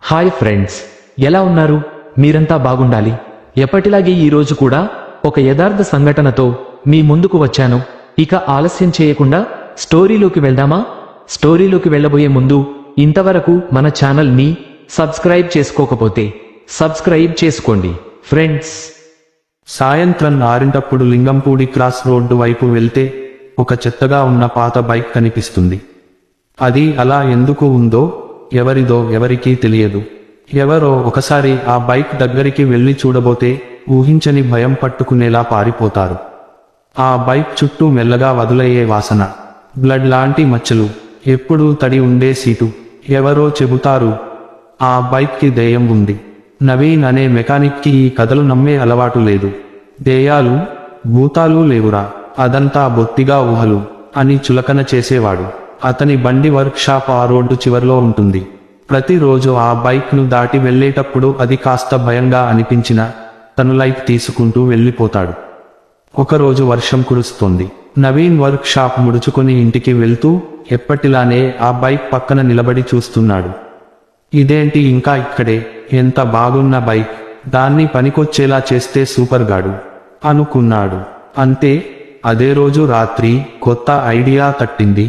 Hi friends, ఎలా ఉన్నారు? మీరంతా బాగుండాలి. ఎప్పటిలాగే ఈరోజు కూడా ఒక యథార్థ సంఘటనతో మీ ముందుకు వచ్చాను. ఇక ఆలస్యం చేయకుండా స్టోరీలోకి వెళ్దామా? స్టోరీలోకి వెళ్ళబోయే ముందు ఇంతవరకు మన ఛానల్ని సబ్స్క్రైబ్ చేసుకోకపోతే సబ్స్క్రైబ్ చేసుకోండి ఫ్రెండ్స్. సాయంత్రం 6 లింగంపూడి క్రాస్ రోడ్డు వైపు వెళ్తే ఒక చెత్తగా ఉన్న పాత బైక్ కనిపిస్తుంది. అది అలా ఎందుకు ఉందో ఎవరిదో ఎవరికీ తెలియదు. ఎవరో ఒకసారి ఆ బైక్ దగ్గరికి వెళ్లి చూడబోతే ఊహించని భయం పట్టుకునేలా పారిపోతారు. ఆ బైక్ చుట్టూ మెల్లగా వదులయ్యే వాసన, బ్లడ్ లాంటి మచ్చలు, ఎప్పుడూ తడి ఉండే సీటు. ఎవరో చెబుతారు ఆ బైక్కి దెయ్యం ఉంది. నవీన్ అనే మెకానిక్కి ఈ కథలు నమ్మే అలవాటు లేదు. దెయ్యాలు భూతాలు లేవురా, అదంతా బొత్తిగా ఊహలు అని చులకన చేసేవాడు. అతని బండి వర్క్ షాప్ ఆ రోడ్డు చివర్లో ఉంటుంది. ప్రతిరోజు ఆ బైక్ను దాటి వెళ్లేటప్పుడు అది కాస్త భయంగా అనిపించినా తను లైట్ తీసుకుంటూ వెళ్ళిపోతాడు. ఒకరోజు వర్షం కురుస్తోంది. నవీన్ వర్క్ షాప్ ముడుచుకొని ఇంటికి వెళ్తూ ఎప్పటిలానే ఆ బైక్ పక్కన నిలబడి చూస్తున్నాడు. ఇదేంటి ఇంకా ఇక్కడే, ఎంత బాగున్న బైక్, దాన్ని పనికొచ్చేలా చేస్తే సూపర్ గాడు అనుకున్నాడు. అంతే, అదే రోజు రాత్రి కొత్త ఐడియా తట్టింది.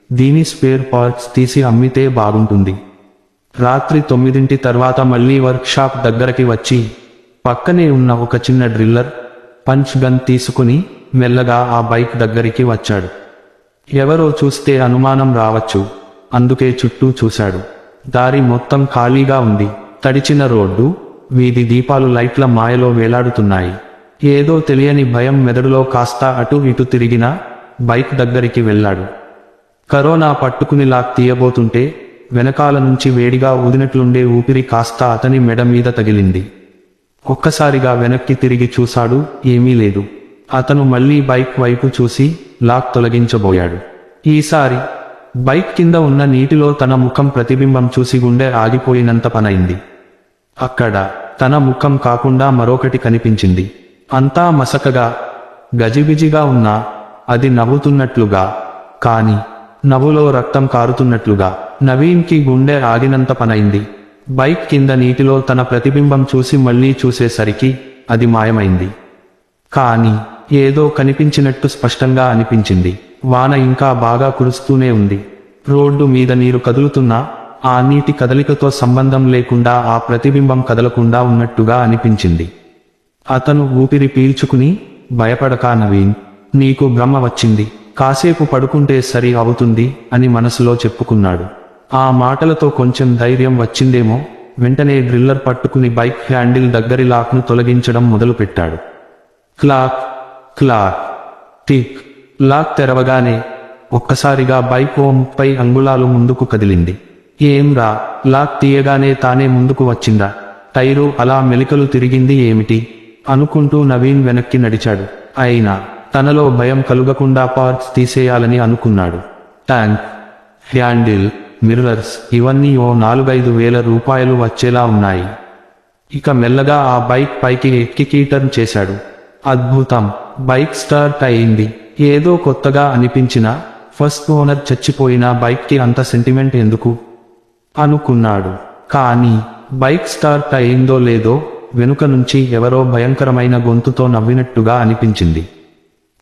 దీని స్పేర్ పార్ట్స్ తీసి అమ్మితే బాగుంటుంది. రాత్రి 9 తర్వాత మళ్లీ వర్క్ షాప్ దగ్గరకి వచ్చి పక్కనే ఉన్న ఒక చిన్న డ్రిల్లర్, పంచ్ గన్ తీసుకుని మెల్లగా ఆ బైక్ దగ్గరికి వచ్చాడు. ఎవరో చూస్తే అనుమానం రావచ్చు, అందుకే చుట్టూ చూశాడు. దారి మొత్తం ఖాళీగా ఉంది. తడిచిన రోడ్డు, వీధి దీపాలు లైట్ల మాయలో వేలాడుతున్నాయి. ఏదో తెలియని భయం మెదడులో కాస్త అటు ఇటు తిరిగినా బైక్ దగ్గరికి వెళ్ళాడు. కరోనా పట్టుకుని లాక్ తీయబోతుంటే వెనకాల నుంచి వేడిగా ఊదినట్లుండే ఊపిరి కాస్త అతని మెడ మీద తగిలింది. ఒక్కసారిగా వెనక్కి తిరిగి చూశాడు, ఏమీ లేదు. అతను మళ్లీ బైక్ వైపు చూసి లాక్ తొలగించబోయాడు. ఈసారి బైక్ కింద ఉన్న నీటిలో తన ముఖం ప్రతిబింబం చూసి గుండె ఆగిపోయినంత పనైంది. అక్కడ తన ముఖం కాకుండా మరొకటి కనిపించింది. అంతా మసకగా గజిబిజిగా ఉన్నా అది నవ్వుతున్నట్లుగా, కాని నవ్వులో రక్తం కారుతున్నట్లుగా. నవీన్కి గుండె ఆగినంత పనైంది. బైక్ కింద నీటిలో తన ప్రతిబింబం చూసి మళ్లీ చూసేసరికి అది మాయమైంది. కాని ఏదో కనిపించినట్టు స్పష్టంగా అనిపించింది. వాన ఇంకా బాగా కురుస్తూనే ఉంది. రోడ్డు మీద నీరు కదులుతున్నా ఆ నీటి కదలికతో సంబంధం లేకుండా ఆ ప్రతిబింబం కదలకుండా ఉన్నట్టుగా అనిపించింది. అతను ఊపిరి పీల్చుకుని, భయపడకా నవీన్, నీకు భ్రమ వచ్చింది, కాసేపు పడుకుంటే సరి అవుతుంది అని మనసులో చెప్పుకున్నాడు. ఆ మాటలతో కొంచెం ధైర్యం వచ్చిందేమో. వెంటనే డ్రిల్లర్ పట్టుకుని బైక్ హ్యాండిల్ దగ్గరి లాక్ను తొలగించడం మొదలుపెట్టాడు. Clock clock tick. లాక్ తెరవగానే ఒక్కసారిగా బైక్ ఓ 30 అంగుళాలు ముందుకు కదిలింది. ఏం రా, లాక్ తీయగానే తానే ముందుకు వచ్చిందా? టైరు అలా మెలికలు తిరిగింది ఏమిటి అనుకుంటూ నవీన్ వెనక్కి నడిచాడు. అయినా తనలో భయం కలుగకుండా పార్ట్స్ తీసేయాలని అనుకున్నాడు. ట్యాంక్, హ్యాండిల్, మిర్రర్స్ ఇవన్నీ ఓ 4-5 వేల రూపాయలు వచ్చేలా ఉన్నాయి. ఇక మెల్లగా ఆ బైక్ పైకి ఎక్కి టర్న్ చేశాడు. అద్భుతం, బైక్ స్టార్ట్ అయింది. ఏదో కొత్తగా అనిపించినా ఫస్ట్ ఓనర్ చచ్చిపోయిన బైక్కి అంత సెంటిమెంట్ ఎందుకు అనుకున్నాడు. కానీ బైక్ స్టార్ట్ అయిందో లేదో వెనుక నుంచి ఎవరో భయంకరమైన గొంతుతో నవ్వినట్టుగా అనిపించింది.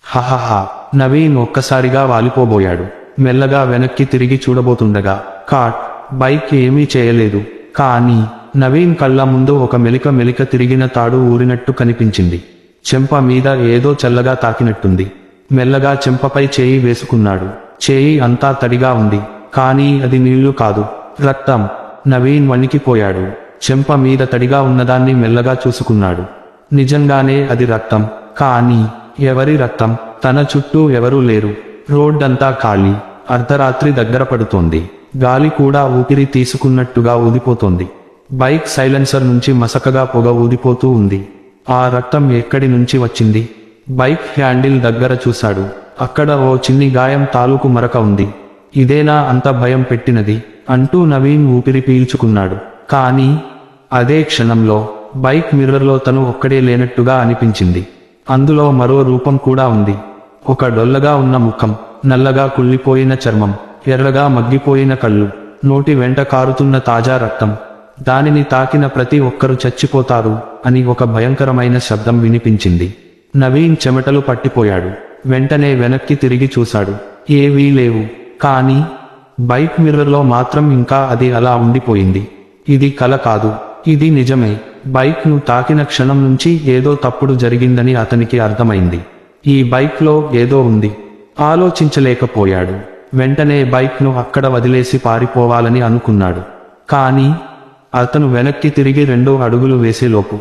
హహహా. నవీన్ ఒక్కసారిగా వాలిపోబోయాడు. మెల్లగా వెనక్కి తిరిగి చూడబోతుండగా కాట్ బైక్ ఏమీ చేయలేదు. కానీ నవీన్ కళ్ళ ముందు ఒక మెలిక తిరిగిన తాడు ఊరినట్టు కనిపించింది. చెంప మీద ఏదో చల్లగా తాకినట్టుంది. మెల్లగా చెంపపై చేయి వేసుకున్నాడు. చేయి అంతా తడిగా ఉంది, కానీ అది నీళ్లు కాదు, రక్తం. నవీన్ వణికిపోయాడు. చెంప మీద తడిగా ఉన్నదాన్ని మెల్లగా చూసుకున్నాడు. నిజంగానే అది రక్తం. కానీ ఎవరి రక్తం? తన చుట్టూ ఎవరూ లేరు. రోడ్డంతా ఖాళీ. అర్ధరాత్రి దగ్గర పడుతోంది. గాలి కూడా ఊపిరి తీసుకున్నట్టుగా ఊదిపోతోంది. బైక్ సైలెన్సర్ నుంచి మసకగా పొగ ఊదిపోతూ ఉంది. ఆ రక్తం ఎక్కడి నుంచి వచ్చింది? బైక్ హ్యాండిల్ దగ్గర చూశాడు. అక్కడ ఓ చిన్ని గాయం తాలూకు మరక ఉంది. ఇదేనా అంత భయం పెట్టినది అంటూ నవీన్ ఊపిరి పీల్చుకున్నాడు. కానీ అదే క్షణంలో బైక్ మిర్రర్లో తను ఒక్కడే లేనట్టుగా అనిపించింది. అందులో మరో రూపం కూడా ఉంది. ఒక డొల్లగా ఉన్న ముఖం, నల్లగా కుళ్ళిపోయిన చర్మం, ఎర్రగా మగ్గిపోయిన కళ్ళు, నోటి వెంట కారుతున్న తాజా రక్తం. దానిని తాకిన ప్రతి ఒక్కరూ చచ్చిపోతారు అని ఒక భయంకరమైన శబ్దం వినిపించింది. నవీన్ చెమటలు పట్టిపోయాడు. వెంటనే వెనక్కి తిరిగి చూశాడు. ఏవీ లేవు. కానీ బైక్ మిర్రర్లో మాత్రం ఇంకా అది అలా ఉండిపోయింది. ఇది కల కాదు, ఇది నిజమే. బైక్ను తాకిన క్షణం నుంచి ఏదో తప్పుడు జరిగిందని అతనికి అర్థమైంది. ఈ బైక్లో ఏదో ఉంది. ఆలోచించలేకపోయాడు. వెంటనే బైక్ను అక్కడ వదిలేసి పారిపోవాలని అనుకున్నాడు. కానీ అతను వెనక్కి తిరిగి 2 అడుగులు వేసేలోపు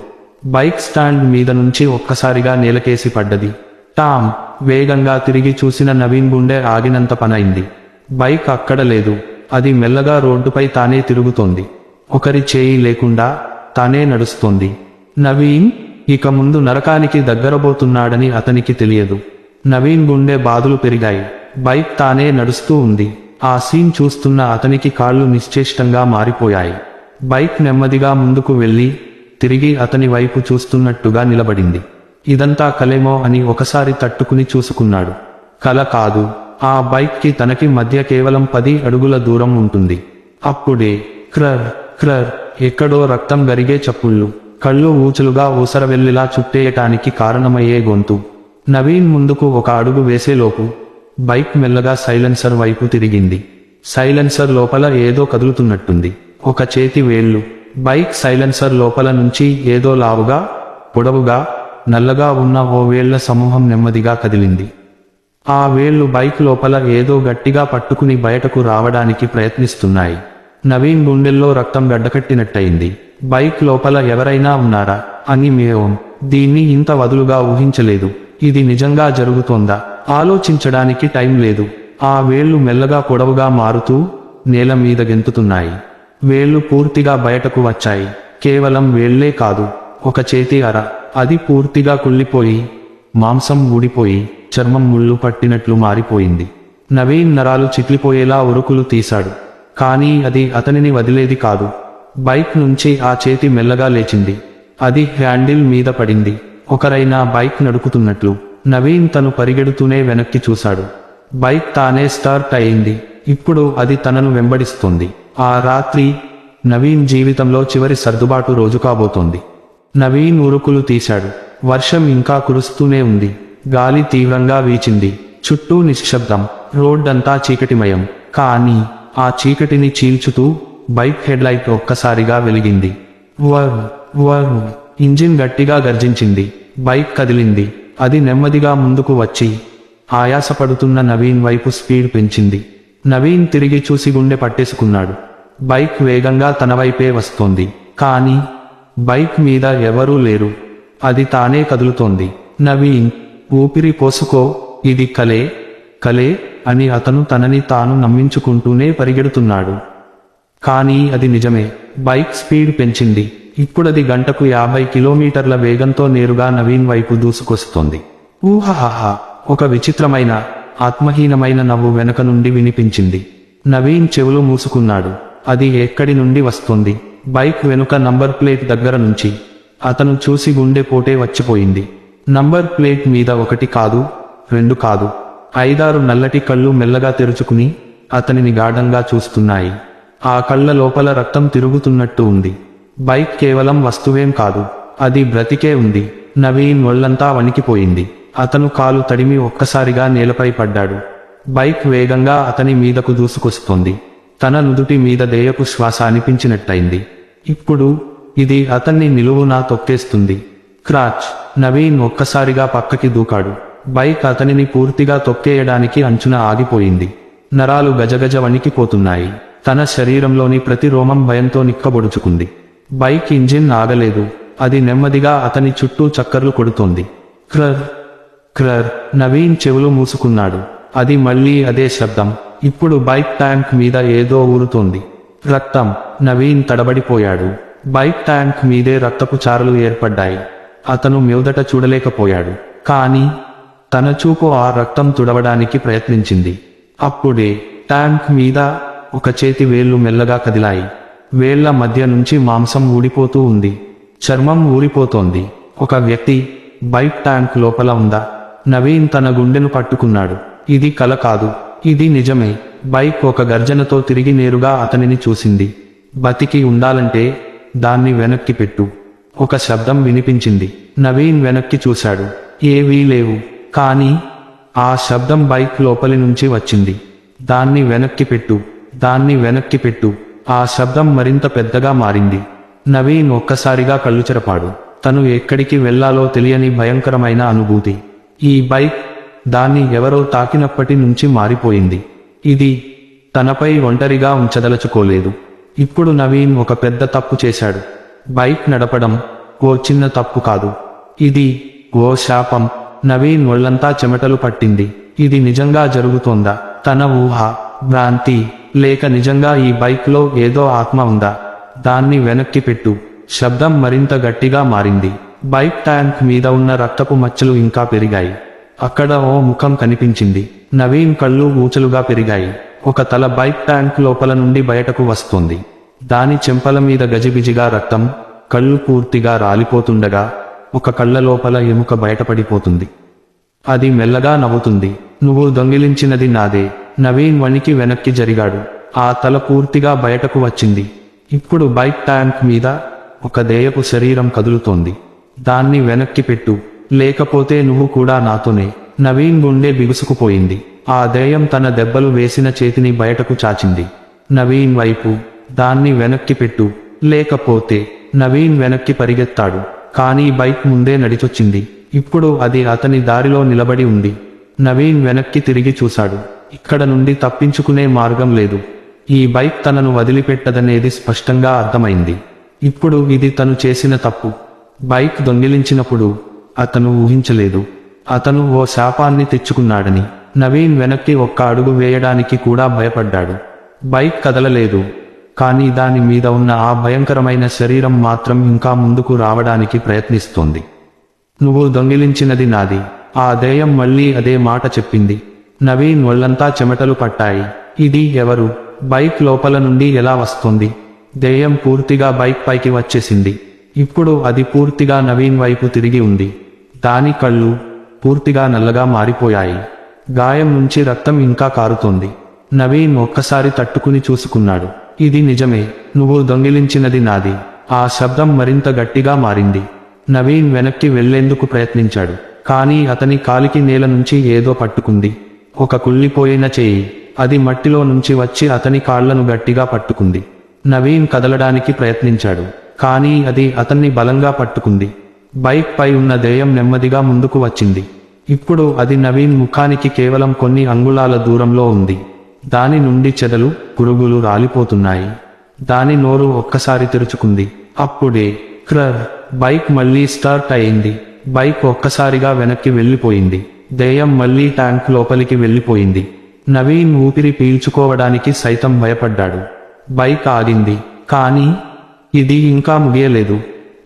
బైక్ స్టాండ్ మీద నుంచి ఒక్కసారిగా నేలకేసి పడ్డది. టామ్! వేగంగా తిరిగి చూసిన నవీన్ గుండె ఆగినంత పనైంది. బైక్ అక్కడ లేదు. అది మెల్లగా రోడ్డుపై తానే తిరుగుతోంది. ఒకరి చేయి లేకుండా తానే నడుస్తోంది. నవీన్ ఇక ముందు నరకానికి దగ్గరబోతున్నాడని అతనికి తెలియదు. నవీన్ గుండె బాదులు పెరిగాయి. బైక్ తానే నడుస్తూ ఉంది. ఆ సీన్ చూస్తున్న అతనికి కాళ్ళు నిశ్చేష్టంగా మారిపోయాయి. బైక్ నెమ్మదిగా ముందుకు వెళ్ళి తిరిగి అతని వైపు చూస్తున్నట్టుగా నిలబడింది. ఇదంతా కలేమో అని ఒకసారి తట్టుకుని చూసుకున్నాడు. కల కాదు. ఆ బైక్కి తనకి మధ్య కేవలం 10 అడుగుల దూరం ఉంటుంది. అప్పుడే క్రర్ క్రర్ ఎక్కడో రక్తం గరిగే చప్పుళ్ళు, కళ్ళు ఊచలుగా ఊసరవెల్లిలా చుట్టేయటానికి కారణమయ్యే గొంతు. నవీన్ ముందుకు ఒక అడుగు వేసేలోపు బైక్ మెల్లగా సైలెన్సర్ వైపు తిరిగింది. సైలెన్సర్ లోపల ఏదో కదులుతున్నట్టుంది. ఒక చేతి వేళ్లు బైక్ సైలెన్సర్ లోపల నుంచి ఏదో లావుగా, పొడవుగా, నల్లగా ఉన్న ఓ వేళ్ల సమూహం నెమ్మదిగా కదిలింది. ఆ వేళ్లు బైక్ లోపల ఏదో గట్టిగా పట్టుకుని బయటకు రావడానికి ప్రయత్నిస్తున్నాయి. నవీన్ గుండెల్లో రక్తం గడ్డకట్టినట్టయింది. బైక్ లోపల ఎవరైనా ఉన్నారా అని మేవం. దీన్ని ఇంత వదులుగా ఊహించలేదు. ఇది నిజంగా జరుగుతోందా? ఆలోచించడానికి టైం లేదు. ఆ వేళ్లు మెల్లగా పొడవుగా మారుతూ నేల మీద గెంతుతున్నాయి. వేళ్లు పూర్తిగా బయటకు వచ్చాయి. కేవలం వేళ్లే కాదు, ఒక చేతి అర. అది పూర్తిగా కుళ్ళిపోయి, మాంసం ఊడిపోయి, చర్మం ముళ్ళు పట్టినట్లు మారిపోయింది. నవీన్ నరాలు చిట్లిపోయేలా ఉరుకులు తీశాడు. కానీ అది అతనిని వదిలేది కాదు. బైక్ నుంచి ఆ చేతి మెల్లగా లేచింది. అది హ్యాండిల్ మీద పడింది. ఒకరైనా బైక్ నడుపుతున్నట్లు. నవీన్ తను పరిగెడుతూనే వెనక్కి చూశాడు. బైక్ తానే స్టార్ట్ అయింది. ఇప్పుడు అది తనను వెంబడిస్తోంది. ఆ రాత్రి నవీన్ జీవితంలో చివరి సర్దుబాటు రోజు కాబోతోంది. నవీన్ ఉరుకులు తీశాడు. వర్షం ఇంకా కురుస్తూనే ఉంది. గాలి తీవ్రంగా వీచింది. చుట్టూ నిశ్శబ్దం. రోడ్డంతా చీకటిమయం. కానీ ఆ చీకటిని చీల్చుతూ బైక్ హెడ్లైట్ ఒక్కసారిగా వెలిగింది. వర్ వర్ ఇంజిన్ గట్టిగా గర్జించింది. బైక్ కదిలింది. అది నెమ్మదిగా ముందుకు వచ్చి ఆయాసపడుతున్న నవీన్ వైపు స్పీడ్ పెంచింది. నవీన్ తిరిగి చూసి గుండె పట్టేసుకున్నాడు. బైక్ వేగంగా తన వైపే వస్తోంది. కానీ బైక్ మీద ఎవరూ లేరు. అది తానే కదులుతోంది. నవీన్, ఊపిరి పోసుకో, ఇది కలే కలే అని అతను తనని తాను నమ్మించుకుంటూనే పరిగెడుతున్నాడు. కానీ అది నిజమే. బైక్ స్పీడ్ పెంచింది. ఇప్పుడది గంటకు 50 కిలోమీటర్ల వేగంతో నేరుగా నవీన్ వైపు దూసుకొస్తోంది. ఊహహాహా! ఒక విచిత్రమైన, ఆత్మహీనమైన నవ్వు వెనక నుండి వినిపించింది. నవీన్ చెవులు మూసుకున్నాడు. అది ఎక్కడి నుండి వస్తోంది? బైక్ వెనుక నంబర్ ప్లేట్ దగ్గర నుంచి. అతను చూసి గుండె పోటే వచ్చిపోయింది. నంబర్ ప్లేట్ మీద 1 కాదు, 2 కాదు, 5-6 నల్లటి కళ్ళు మెల్లగా తెరుచుకుని అతనిని గాఢంగా చూస్తున్నాయి. ఆ కళ్ళ లోపల రక్తం తిరుగుతున్నట్టు ఉంది. బైక్ కేవలం వస్తువేం కాదు, అది బ్రతికే ఉంది. నవీన్ ఒళ్లంతా వణికిపోయింది. అతను కాలు తడిమి ఒక్కసారిగా నేలపై పడ్డాడు. బైక్ వేగంగా అతని మీదకు దూసుకొస్తోంది. తన నుదుటి మీద దేయపు శ్వాస అనిపించినట్టయింది. ఇప్పుడు ఇది అతన్ని నిలువునా తొక్కేస్తుంది. క్రాచ్! నవీన్ ఒక్కసారిగా పక్కకి దూకాడు. బైక్ అతనిని పూర్తిగా తొక్కేయడానికి అంచున ఆగిపోయింది. నరాలు గజగజ వణికిపోతున్నాయి. తన శరీరంలోని ప్రతి రోమం భయంతో నిక్కబొడుచుకుంది. బైక్ ఇంజిన్ ఆగలేదు. అది నెమ్మదిగా అతని చుట్టూ చక్కర్లు కొడుతోంది. క్రర్ క్రర్. నవీన్ చెవులు మూసుకున్నాడు. అది మళ్ళీ అదే శబ్దం. ఇప్పుడు బైక్ ట్యాంక్ మీద ఏదో ఊరుతోంది. రక్తం. నవీన్ తడబడిపోయాడు. బైక్ ట్యాంక్ మీదే రక్తపు చారలు ఏర్పడ్డాయి. అతను మీదట చూడలేకపోయాడు. కానీ తన చూపు ఆ రక్తం తుడవడానికి ప్రయత్నించింది. అప్పుడే ట్యాంక్ మీద ఒక చేతి వేళ్లు మెల్లగా కదిలాయి. వేళ్ల మధ్య నుంచి మాంసం ఊడిపోతూ ఉంది. చర్మం ఊరిపోతోంది. ఒక వ్యక్తి బైక్ ట్యాంక్ లోపల ఉందా? నవీన్ తన గుండెను పట్టుకున్నాడు. ఇది కల కాదు, ఇది నిజమే. బైక్ ఒక గర్జనతో తిరిగి నేరుగా అతనిని చూసింది. బతికి ఉండాలంటే దాన్ని వెనక్కి పెట్టు. ఒక శబ్దం వినిపించింది. నవీన్ వెనక్కి చూశాడు. ఏవీ లేవు. కానీ ఆ శబ్దం బైక్ లోపలి నుంచి వచ్చింది. దాన్ని వెనక్కి పెట్టు, దాన్ని వెనక్కి పెట్టు. ఆ శబ్దం మరింత పెద్దగా మారింది. నవీన్ ఒక్కసారిగా కళ్ళు చెరపాడు. తను ఎక్కడికి వెళ్లాలో తెలియని భయంకరమైన అనుభూతి. ఈ బైక్ దాన్ని ఎవరో తాకినప్పటి నుంచి మారిపోయింది. ఇది తనపై ఒంటరిగా ఉంచదలుచుకోలేదు. ఇప్పుడు నవీన్ ఒక పెద్ద తప్పు చేశాడు. బైక్ నడపడం ఓ చిన్న తప్పు కాదు, ఇది ఓ శాపం. నవీన్ ఒళ్లంతా చెమటలు పట్టింది. ఇది నిజంగా జరుగుతోందా? తన ఊహ, భ్రాంతి, లేక నిజంగా ఈ బైక్లో ఏదో ఆత్మ ఉందా? దాన్ని వెనక్కి పెట్టు. శబ్దం మరింత గట్టిగా మారింది. బైక్ ట్యాంక్ మీద ఉన్న రక్తపు మచ్చలు ఇంకా పెరిగాయి. అక్కడ ఓ ముఖం కనిపించింది. నవీన్ కళ్ళు ఊచలుగా పెరిగాయి. ఒక తల బైక్ ట్యాంక్ లోపల నుండి బయటకు వస్తోంది. దాని చెంపల మీద గజిబిజిగా రక్తం, కళ్ళు పూర్తిగా రాలిపోతుండగా ఒక కళ్ళ లోపల ఎముక బయటపడిపోతుంది. అది మెల్లగా నవ్వుతుంది. నువ్వు దొంగిలించినది నాదే. నవీన్ వణికి వెనక్కి జరిగాడు. ఆ తల పూర్తిగా బయటకు వచ్చింది. ఇప్పుడు బైక్ ట్యాంక్ మీద ఒక దెయ్యపు శరీరం కదులుతోంది. దాన్ని వెనక్కి పెట్టు, లేకపోతే నువ్వు కూడా నాతోనే. నవీన్ గుండె బిగుసుకుపోయింది. ఆ దెయ్యం తన దెబ్బలు వేసిన చేతిని బయటకు చాచింది. నవీన్ వైపు. దాన్ని వెనక్కి పెట్టు, లేకపోతే. నవీన్ వెనక్కి పరిగెత్తాడు. కానీ బైక్ ముందే నడిచొచ్చింది. ఇప్పుడు అది అతని దారిలో నిలబడి ఉంది. నవీన్ వెనక్కి తిరిగి చూశాడు. ఇక్కడ నుండి తప్పించుకునే మార్గం లేదు. ఈ బైక్ తనను వదిలిపెట్టదనేది స్పష్టంగా అర్థమైంది. ఇప్పుడు ఇది తను చేసిన తప్పు. బైక్ దొంగిలించినప్పుడు అతను ఊహించలేదు అతను ఓ శాపాన్ని తెచ్చుకున్నాడని. నవీన్ వెనక్కి ఒక్క అడుగు వేయడానికి కూడా భయపడ్డాడు. బైక్ కదలలేదు, కానీ దాని మీద ఉన్న ఆ భయంకరమైన శరీరం మాత్రం ఇంకా ముందుకు రావడానికి ప్రయత్నిస్తోంది. నువ్వు దొంగిలించినది నాది. ఆ దెయ్యం మళ్ళీ అదే మాట చెప్పింది. నవీన్ ఒళ్లంతా చెమటలు పట్టాయి. ఇది ఎవరు? బైక్ లోపల నుండి ఎలా వస్తోంది? దెయ్యం పూర్తిగా బైక్ పైకి వచ్చేసింది. ఇప్పుడు అది పూర్తిగా నవీన్ వైపు తిరిగి ఉంది. దాని కళ్ళు పూర్తిగా నల్లగా మారిపోయాయి. గాయం నుంచి రక్తం ఇంకా కారుతోంది. నవీన్ ఒక్కసారి తట్టుకుని చూసుకున్నాడు. ఇది నిజమే, నువ్వు దొంగిలించినది నాది. ఆ శబ్దం మరింత గట్టిగా మారింది. నవీన్ వెనక్కి వెళ్లేందుకు ప్రయత్నించాడు. కానీ అతని కాలికి నేల నుంచి ఏదో పట్టుకుంది. ఒక కుళ్ళిపోయిన చేయి. అది మట్టిలో నుంచి వచ్చి అతని కాళ్లను గట్టిగా పట్టుకుంది. నవీన్ కదలడానికి ప్రయత్నించాడు, కానీ అది అతన్ని బలంగా పట్టుకుంది. బైక్ పై ఉన్న దెయ్యం నెమ్మదిగా ముందుకు వచ్చింది. ఇప్పుడు అది నవీన్ ముఖానికి కేవలం కొన్ని అంగుళాల దూరంలో ఉంది. దాని నుండి చెదలు, పురుగులు రాలిపోతున్నాయి. దాని నోరు ఒక్కసారి తెరుచుకుంది. అప్పుడే క్రర్. బైక్ మళ్లీ స్టార్ట్ అయింది. బైక్ ఒక్కసారిగా వెనక్కి వెళ్లిపోయింది. దెయ్యం మళ్లీ ట్యాంక్ లోపలికి వెళ్లిపోయింది. నవీన్ ఊపిరి పీల్చుకోవడానికి సైతం భయపడ్డాడు. బైక్ ఆగింది. కానీ ఇది ఇంకా ముగియలేదు.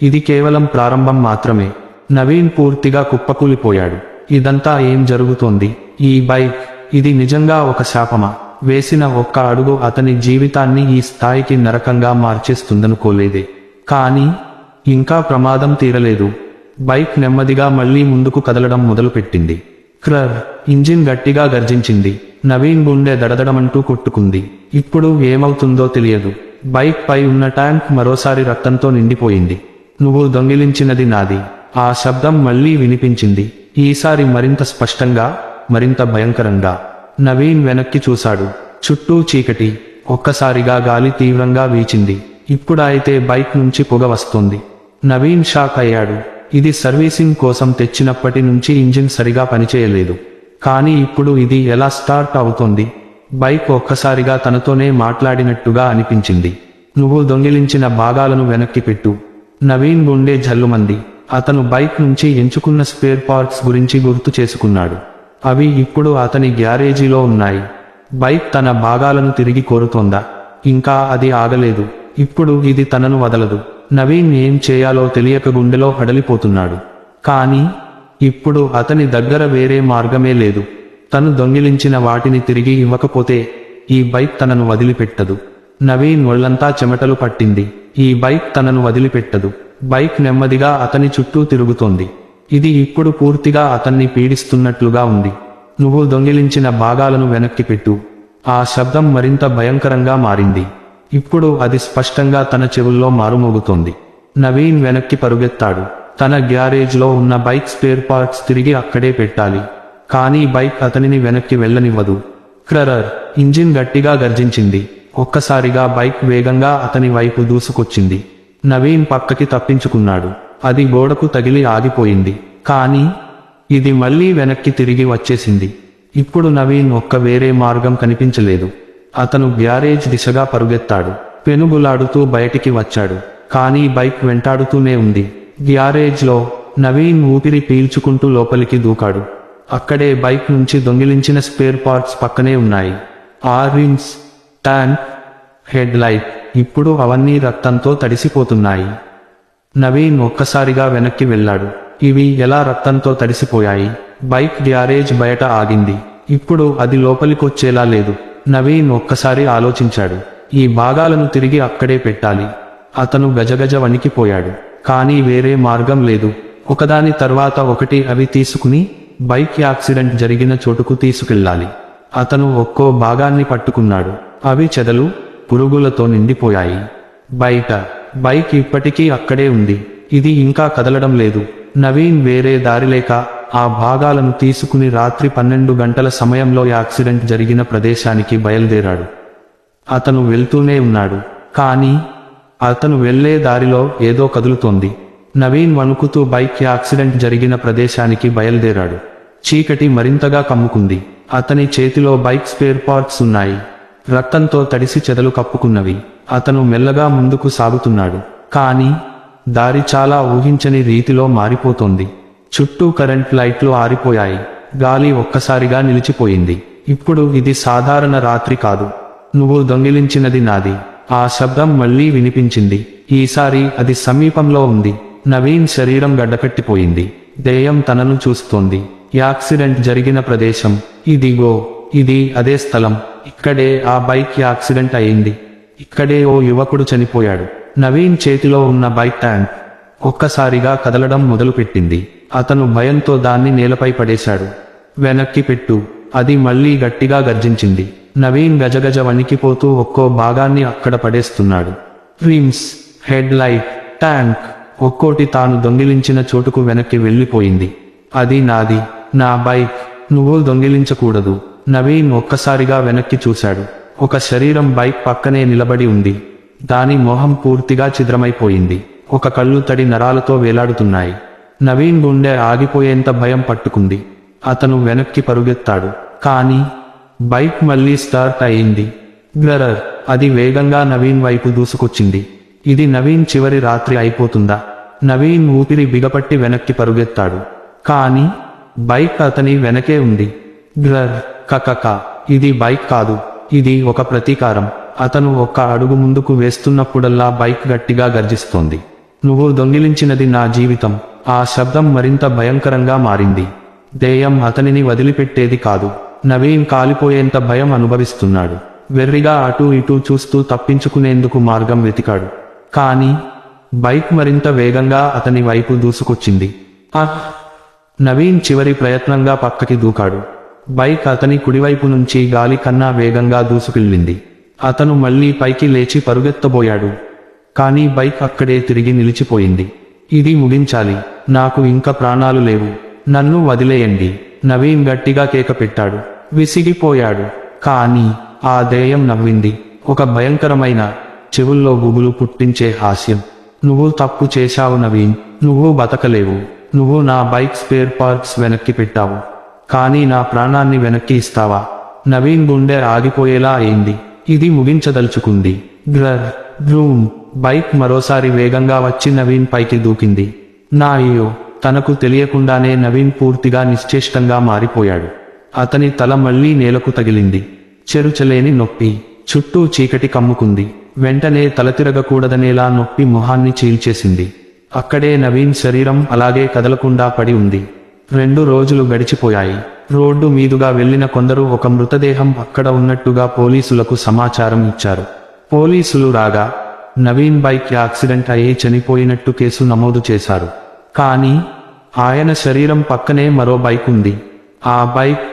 ఇది కేవలం ప్రారంభం మాత్రమే. నవీన్ పూర్తిగా కుప్పకూలిపోయాడు. ఇదంతా ఏం జరుగుతోంది? ఈ బైక్, ఇది నిజంగా ఒక శాపమా? వేసిన ఒక్క అడుగు అతని జీవితాన్ని ఈ స్థాయికి నరకంగా మార్చేస్తుందనుకోలేదే. కానీ ఇంకా ప్రమాదం తీరలేదు. బైక్ నెమ్మదిగా మళ్లీ ముందుకు కదలడం మొదలుపెట్టింది. క్రర్. ఇంజిన్ గట్టిగా గర్జించింది. నవీన్ గుండె దడదడమంటూ కొట్టుకుంది. ఇప్పుడు ఏమవుతుందో తెలియదు. బైక్ పై ఉన్న ట్యాంక్ మరోసారి రక్తంతో నిండిపోయింది. నువ్వు దొంగిలించినది నాది. ఆ శబ్దం మళ్లీ వినిపించింది. ఈసారి మరింత స్పష్టంగా, మరింత భయంకరంగా. నవీన్ వెనక్కి చూశాడు. చుట్టూ చీకటి. ఒక్కసారిగా గాలి తీవ్రంగా వీచింది. ఇప్పుడైతే బైక్ నుంచి పొగ వస్తోంది. నవీన్ షాక్ అయ్యాడు. ఇది సర్వీసింగ్ కోసం తెచ్చినప్పటి నుంచి ఇంజిన్ సరిగా పనిచేయలేదు. కానీ ఇప్పుడు ఇది ఎలా స్టార్ట్ అవుతోంది? బైక్ ఒక్కసారిగా తనతోనే మాట్లాడినట్టుగా అనిపించింది. నువ్వు దొంగిలించిన భాగాలను వెనక్కి పెట్టు. నవీన్ గుండె జల్లుమంది. అతను బైక్ నుంచి ఎంచుకున్న స్పేర్ పార్ట్స్ గురించి గుర్తు చేసుకున్నాడు. అవి ఇప్పుడు అతని గ్యారేజీలో ఉన్నాయి. బైక్ తన భాగాలను తిరిగి కోరుతోందా? ఇంకా అది ఆగలేదు. ఇప్పుడు ఇది తనను వదలదు. నవీన్ ఏం చేయాలో తెలియక గుండెలో హడలిపోతున్నాడు. కానీ ఇప్పుడు అతని దగ్గర వేరే మార్గమే లేదు. తను దొంగిలించిన వాటిని తిరిగి ఇవ్వకపోతే ఈ బైక్ తనను వదిలిపెట్టదు. నవీన్ ఒళ్లంతా చెమటలు పట్టింది. ఈ బైక్ తనను వదిలిపెట్టదు. బైక్ నెమ్మదిగా అతని చుట్టూ తిరుగుతోంది. ఇది ఇప్పుడు పూర్తిగా అతన్ని పీడిస్తున్నట్లుగా ఉంది. నువ్వు దొంగిలించిన భాగాలను వెనక్కి పెట్టు. ఆ శబ్దం మరింత భయంకరంగా మారింది. ఇప్పుడు అది స్పష్టంగా తన చెవుల్లో మారుమోగుతోంది. నవీన్ వెనక్కి పరుగెత్తాడు. తన గ్యారేజ్లో ఉన్న బైక్ స్పేర్ పార్ట్స్ తిరిగి అక్కడే పెట్టాలి. కానీ బైక్ అతనిని వెనక్కి వెళ్ళనివ్వదు. క్రరర్! ఇంజిన్ గట్టిగా గర్జించింది. ఒక్కసారిగా బైక్ వేగంగా అతని వైపు దూసుకొచ్చింది. నవీన్ పక్కకి తప్పించుకున్నాడు. అది గోడకు తగిలి ఆగిపోయింది. కానీ ఇది మళ్ళీ వెనక్కి తిరిగి వచ్చేసింది. ఇప్పుడు నవీన్ వేరే మార్గం కనిపించలేదు. అతను గ్యారేజ్ దిశగా పరుగెత్తాడు. పెనుగులాడుతూ బయటికి వచ్చాడు. కానీ బైక్ వెంటాడుతూనే ఉంది. గ్యారేజ్లో నవీన్ ఊపిరి పీల్చుకుంటూ లోపలికి దూకాడు. అక్కడే బైక్ నుంచి దొంగిలించిన స్పేర్ పార్ట్స్ పక్కనే ఉన్నాయి. ఆ రిమ్స్, ట్యాంక్, హెడ్ లైట్, ఇప్పుడు అవన్నీ రక్తంతో తడిసిపోతున్నాయి. నవీన్ ఒక్కసారిగా వెనక్కి వెళ్ళాడు. ఇవి ఎలా రక్తంతో తడిసిపోయాయి? బైక్ గ్యారేజ్ బయట ఆగింది. ఇప్పుడు అది లోపలికొచ్చేలా లేదు. నవీన్ ఒక్కసారి ఆలోచించాడు. ఈ భాగాలను తిరిగి అక్కడే పెట్టాలి. అతను గజగజ వణికిపోయాడు. కానీ వేరే మార్గం లేదు. ఒకదాని తర్వాత ఒకటి అవి తీసుకుని బైక్ యాక్సిడెంట్ జరిగిన చోటుకు తీసుకెళ్ళాలి. అతను ఒక్కో భాగాన్ని పట్టుకున్నాడు. అవి చెదలు, పురుగులతో నిండిపోయాయి. బయట బైక్ ఇప్పటికీ అక్కడే ఉంది. ఇది ఇంకా కదలడం లేదు. నవీన్ వేరే దారిలేక ఆ భాగాలను తీసుకుని రాత్రి 12 గంటల సమయంలో యాక్సిడెంట్ జరిగిన ప్రదేశానికి బయలుదేరాడు. అతను వెళ్తూనే ఉన్నాడు. కానీ అతను వెళ్లే దారిలో ఏదో కదులుతోంది. నవీన్ వణుకుతూ బైక్ యాక్సిడెంట్ జరిగిన ప్రదేశానికి బయలుదేరాడు. చీకటి మరింతగా కమ్ముకుంది. అతని చేతిలో బైక్ స్పేర్ పార్ట్స్ ఉన్నాయి. రక్తంతో తడిసి చెదలు కప్పుకున్నవి. అతను మెల్లగా ముందుకు సాగుతున్నాడు. కానీ దారి చాలా ఊహించని రీతిలో మారిపోతోంది. చుట్టూ కరెంట్ లైట్లు ఆరిపోయాయి. గాలి ఒక్కసారిగా నిలిచిపోయింది. ఇప్పుడు ఇది సాధారణ రాత్రి కాదు. నువ్వు దొంగిలించినది నాది. ఆ శబ్దం మళ్లీ వినిపించింది. ఈసారి అది సమీపంలో ఉంది. నవీన్ శరీరం గడ్డకట్టిపోయింది. దెయ్యం తనను చూస్తోంది. యాక్సిడెంట్ జరిగిన ప్రదేశం ఇదిగో. ఇది అదే స్థలం. ఇక్కడే ఆ బైక్ యాక్సిడెంట్ అయింది. ఇక్కడే ఓ యువకుడు చనిపోయాడు. నవీన్ చేతిలో ఉన్న బైక్ ట్యాంక్ ఒక్కసారిగా కదలడం మొదలుపెట్టింది. అతను భయంతో దాన్ని నేలపై పడేశాడు. వెనక్కి పెట్టు! అది మళ్లీ గట్టిగా గర్జించింది. నవీన్ గజగజ వణికిపోతూ ఒక్కో భాగాన్ని అక్కడ పడేస్తున్నాడు. రిమ్స్, హెడ్ లైట్, ట్యాంక్ ఒక్కోటి తాను దొంగిలించిన చోటుకు వెనక్కి వెళ్ళిపోయింది. అది నాది, నా బైక్. నువ్వు దొంగిలించకూడదు. నవీన్ ఒక్కసారిగా వెనక్కి చూశాడు. ఒక శరీరం బైక్ పక్కనే నిలబడి ఉంది. దాని మొహం పూర్తిగా ఛిద్రమైపోయింది. ఒక కళ్ళు తడి నరాలతో వేలాడుతున్నాయి. నవీన్ గుండె ఆగిపోయేంత భయం పట్టుకుంది. అతను వెనక్కి పరుగెత్తాడు. కానీ బైక్ మళ్లీ స్టార్ట్ అయింది. గ్రరర్! అది వేగంగా నవీన్ వైపు దూసుకొచ్చింది. ఇది నవీన్ చివరి రాత్రి అయిపోతుందా? నవీన్ ఊపిరి బిగపట్టి వెనక్కి పరుగెత్తాడు. కానీ బైక్ అతని వెనకే ఉంది. గ్రర్! కకక! ఇది బైక్ కాదు. ఇది ఒక ప్రతీకారం. అతను ఒక్క అడుగు ముందుకు వేస్తున్నప్పుడల్లా బైక్ గట్టిగా గర్జిస్తోంది. నువ్వు దొంగిలించినది నా జీవితం. ఆ శబ్దం మరింత భయంకరంగా మారింది. దెయ్యం అతనిని వదిలిపెట్టేది కాదు. నవీన్ కాలిపోయేంత భయం అనుభవిస్తున్నాడు. వెర్రిగా అటూ ఇటూ చూస్తూ తప్పించుకునేందుకు మార్గం వెతికాడు. కానీ బైక్ మరింత వేగంగా అతని వైపు దూసుకొచ్చింది. నవీన్ చివరి ప్రయత్నంగా పక్కకి దూకాడు. బైక్ అతని కుడివైపు నుంచి గాలి కన్నా వేగంగా దూసుకెళ్ళింది. అతను మళ్లీ పైకి లేచి పరుగెత్తబోయాడు. కానీ బైక్ అక్కడే తిరిగి నిలిచిపోయింది. ఇది ముగించాలి. నాకు ఇంక ప్రాణాలు లేవు. నన్ను వదిలేయండి! నవీన్ గట్టిగా కేక పెట్టాడు. విసిగిపోయాడు. కానీ ఆ దెయ్యం నవ్వింది. ఒక భయంకరమైన, చెవుల్లో గుబులు పుట్టించే హాస్యం. నువ్వు తప్పు చేశావు నవీన్. నువ్వు బతకలేవు. నువ్వు నా బైక్ స్పేర్ పార్ట్స్ వెనక్కి పెట్టావు. కానీ నా ప్రాణాన్ని వెనక్కి ఇస్తావా? నవీన్ గుండె ఆగిపోయేలా అయింది. ఇది ముగించదలుచుకుంది. గ్రర్! గ్రూమ్! బైక్ మరోసారి వేగంగా వచ్చి నవీన్ పైకి దూకింది. అయ్యో! తనకు తెలియకుండానే నవీన్ పూర్తిగా నిశ్చేష్టంగా మారిపోయాడు. అతని తల మళ్లీ నేలకు తగిలింది. చెరుచలేని నొప్పి. చుట్టూ చీకటి కమ్ముకుంది. వెంటనే తలతిరగకూడదనేలా నొప్పి మొహాన్ని చీల్చేసింది. అక్కడే నవీన్ శరీరం అలాగే కదలకుండా పడి ఉంది. 2 రోజులు గడిచిపోయాయి. రోడ్డు మీదుగా వెళ్లిన కొందరు ఒక మృతదేహం అక్కడ ఉన్నట్టుగా పోలీసులకు సమాచారం ఇచ్చారు. పోలీసులు రాగా నవీన్ బైక్ యాక్సిడెంట్ అయ్యి చనిపోయినట్టు కేసు నమోదు చేశారు. కానీ ఆయన శరీరం పక్కనే మరో బైక్ ఉంది. ఆ బైక్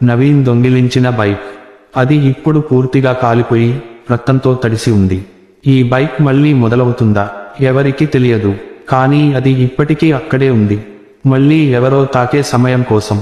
నవీన్ దొంగిలించిన బైక్. అది ఇప్పుడు పూర్తిగా కాలిపోయి రక్తంతో తడిసి ఉంది. ఈ బైక్ మళ్ళీ మొదలవుతుందా ఎవరికీ తెలియదు, కానీ అది ఇప్పటికీ అక్కడే ఉంది, మళ్ళీ ఎవరో తాకే సమయం కోసం.